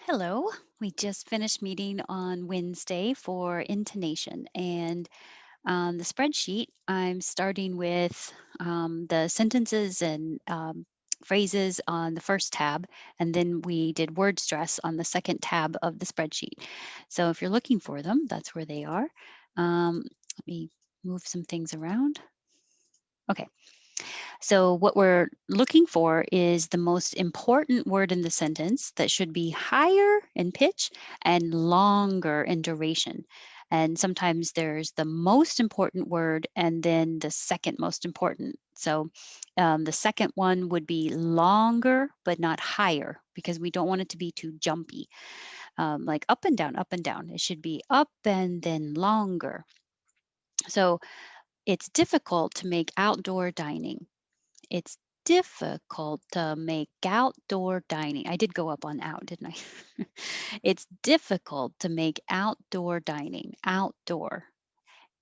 Hello. We just finished meeting on Wednesday for intonation. And on the spreadsheet, I'm starting with the sentences and phrases on the first tab. And then we did word stress on the second tab of the spreadsheet. So if you're looking for them, that's where they are. Let me move some things around. Okay. So, what we're looking for is the most important word in the sentence that should be higher in pitch and longer in duration. And sometimes there's the most important word and then the second most important. So, the second one would be longer, but not higher, because we don't want it to be too jumpy, like up and down, up and down. It should be up and then longer. So, it's difficult to make outdoor dining. It's difficult to make outdoor dining. I did go up on out, didn't I? It's difficult to make outdoor dining. Outdoor.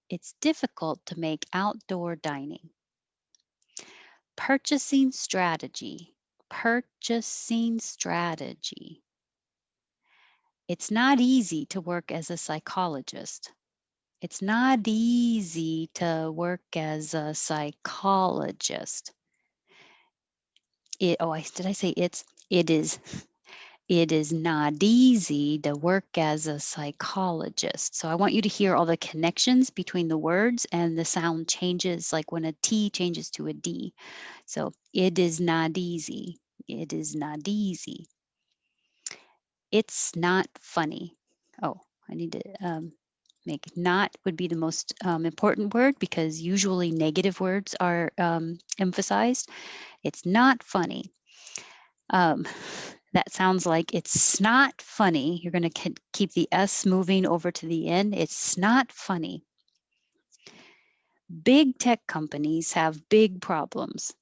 It's difficult to make outdoor dining. Purchasing strategy. Purchasing strategy. It's not easy to work as a psychologist. It's not easy to work as a psychologist. Did I say it's? It is. It is not easy to work as a psychologist. So I want you to hear all the connections between the words and the sound changes, like when a T changes to a D. So it is not easy. It is not easy. It's not funny. Oh, I need to make not would be the most important word because usually negative words are emphasized. It's not funny. Um, that sounds like it's not funny. You're going to keep the S moving over to the end. It's not funny. Big tech companies have big problems.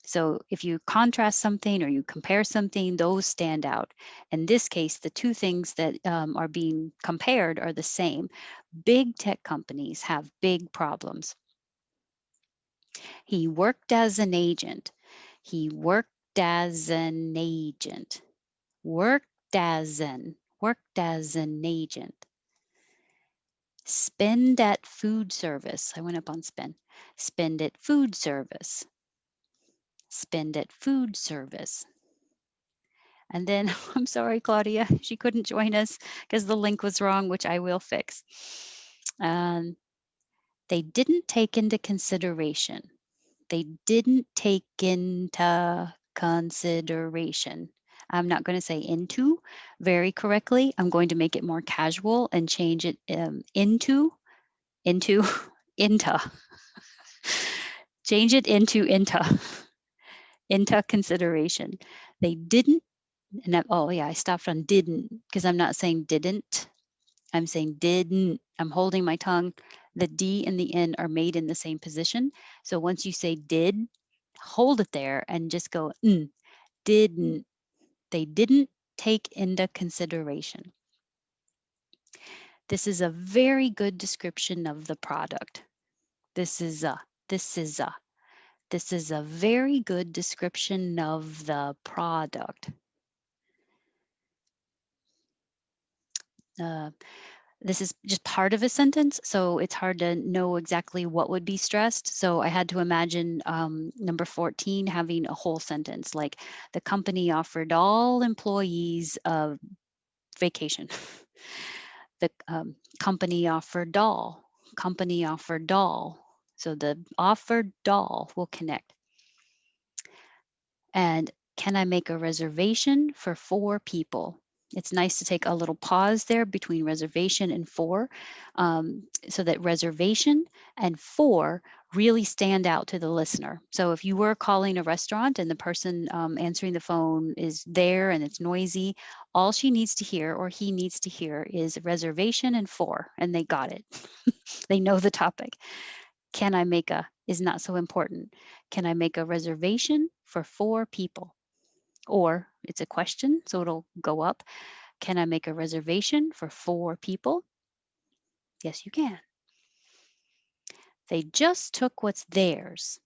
So if you contrast something or you compare something, those stand out. In this case, the two things that are being compared are the same. Big tech companies have big problems. He worked as an agent. He worked as an agent. Worked as an agent. Spend at food service. I went up on spend. Spend at food service. Spend at food service. And then I'm sorry, Claudia, she couldn't join us because the link was wrong, which I will fix. Um, they didn't take into consideration. They didn't take into consideration. I'm not going to say into very correctly. I'm going to make it more casual and change it into, into. Change it into consideration. They didn't, I stopped on didn't because I'm not saying didn't. I'm saying didn't. I'm holding my tongue. The D and the N are made in the same position. So once you say did, hold it there and just go, didn't. They didn't take into consideration. This is a very good description of the product. This is a, this is a, this is a very good description of the product. Uh, this is just part of a sentence, so it's hard to know exactly what would be stressed. So I had to imagine number 14 having a whole sentence, like the company offered all employees a vacation. The company offered doll. So the offered doll will connect. And can I make a reservation for 4 people? It's nice to take a little pause there between reservation and for, so that reservation and for really stand out to the listener. So if you were calling a restaurant and the person answering the phone is there and it's noisy, all she needs to hear or he needs to hear is reservation and for, and they got it. They know the topic. Can I make a is not so important. Can I make a reservation for 4 people? Or it's a question, so it'll go up. Can I make a reservation for 4 people? Yes, you can. They just took what's theirs.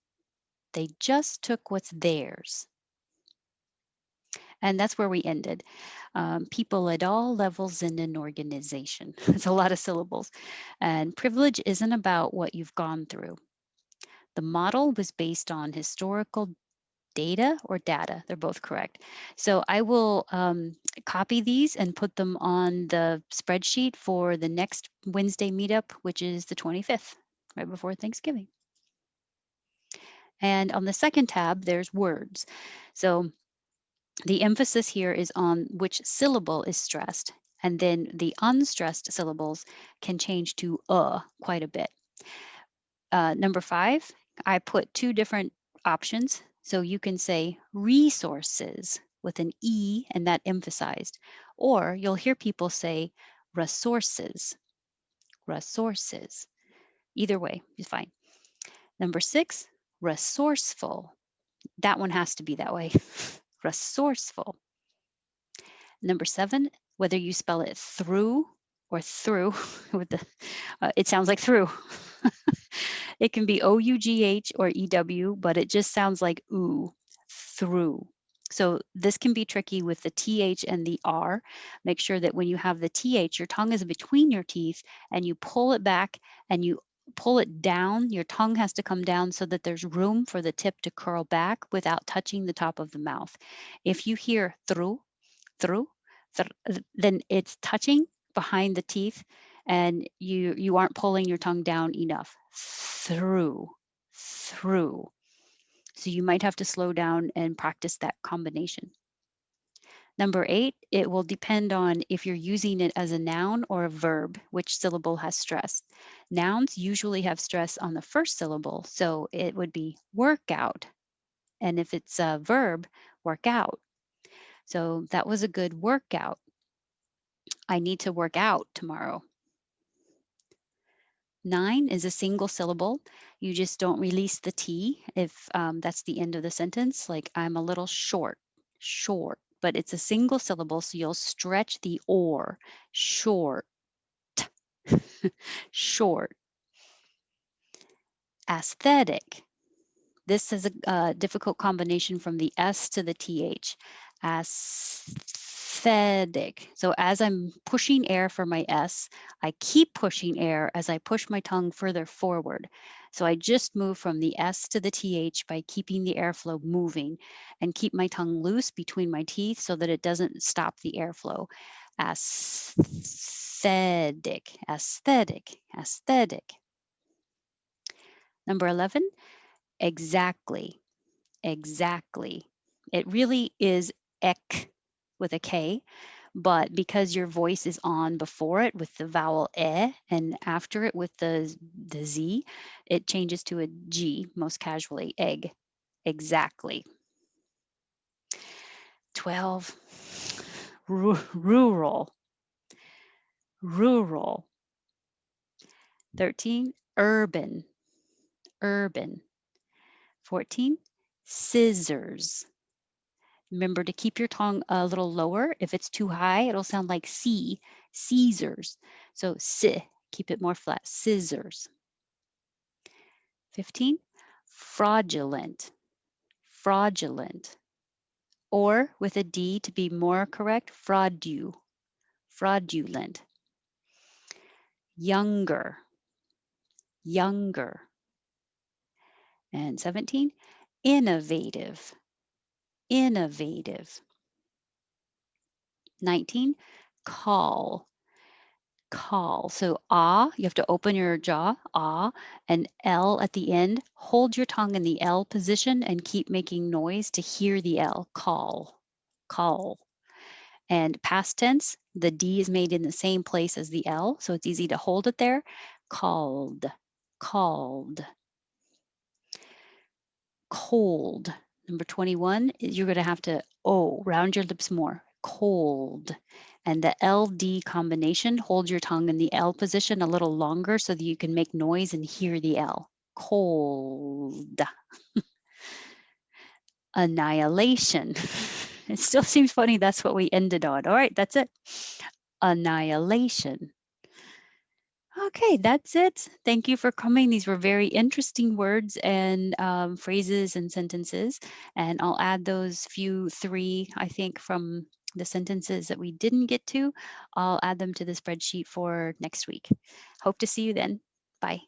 They just took what's theirs. And that's where we ended. People at all levels in an organization. It's a lot of syllables. And privilege isn't about what you've gone through. The model was based on historical data or data. They're both correct. So I will copy these and put them on the spreadsheet for the next Wednesday meetup, which is the 25th, right before Thanksgiving. And on the second tab, there's words. So the emphasis here is on which syllable is stressed. And then the unstressed syllables can change to quite a bit. Number 5, I put 2 different options. So you can say resources with an E and that emphasized, or you'll hear people say resources, resources. Either way is fine. Number 6, resourceful. That one has to be that way. Resourceful. Number 7, whether you spell it through or through with the, it sounds like through. It can be OUGH or EW, but it just sounds like ooh, through. So this can be tricky with the TH and the R. Make sure that when you have the TH, your tongue is between your teeth and you pull it back and you pull it down. Your tongue has to come down so that there's room for the tip to curl back without touching the top of the mouth. If you hear through, then it's touching behind the teeth and you aren't pulling your tongue down enough. Through. So you might have to slow down and practice that combination. Number 8, it will depend on if you're using it as a noun or a verb, which syllable has stress. Nouns usually have stress on the first syllable, so it would be workout. And if it's a verb, work out. So that was a good workout. I need to work out tomorrow. 9 is a single syllable. You just don't release the T if that's the end of the sentence, like I'm a little short, but it's a single syllable, so you'll stretch the or, short, short. Aesthetic. This is a difficult combination from the S to the TH. Aesthetic. So as I'm pushing air for my S, I keep pushing air as I push my tongue further forward. So I just move from the S to the TH by keeping the airflow moving and keep my tongue loose between my teeth so that it doesn't stop the airflow. Aesthetic, aesthetic, aesthetic. Number 11, exactly. Exactly. It really is ek with a K, but because your voice is on before it with the vowel e and after it with the Z, it changes to a G most casually, egg. Exactly. 12, rural, rural. 13, urban, urban. 14, scissors. Remember to keep your tongue a little lower. If it's too high, it'll sound like C, Caesars. So si, keep it more flat, scissors. 15, fraudulent, fraudulent. Or with a D to be more correct, fraudulent. Younger, younger. And 17, innovative, innovative. 19, call, call. So you have to open your jaw, and L at the end. Hold your tongue in the L position and keep making noise to hear the L. Call, call. And past tense, the D is made in the same place as the L, so it's easy to hold it there. Called, called. Cold. Number 21, you're going to have to round your lips more. Cold. And the LD combination, hold your tongue in the L position a little longer so that you can make noise and hear the L. Cold. Annihilation. It still seems funny that's what we ended on. All right, that's it. Annihilation. Okay, that's it. Thank you for coming. These were very interesting words and phrases and sentences. And I'll add those few three, I think, from the sentences that we didn't get to. I'll add them to the spreadsheet for next week. Hope to see you then. Bye.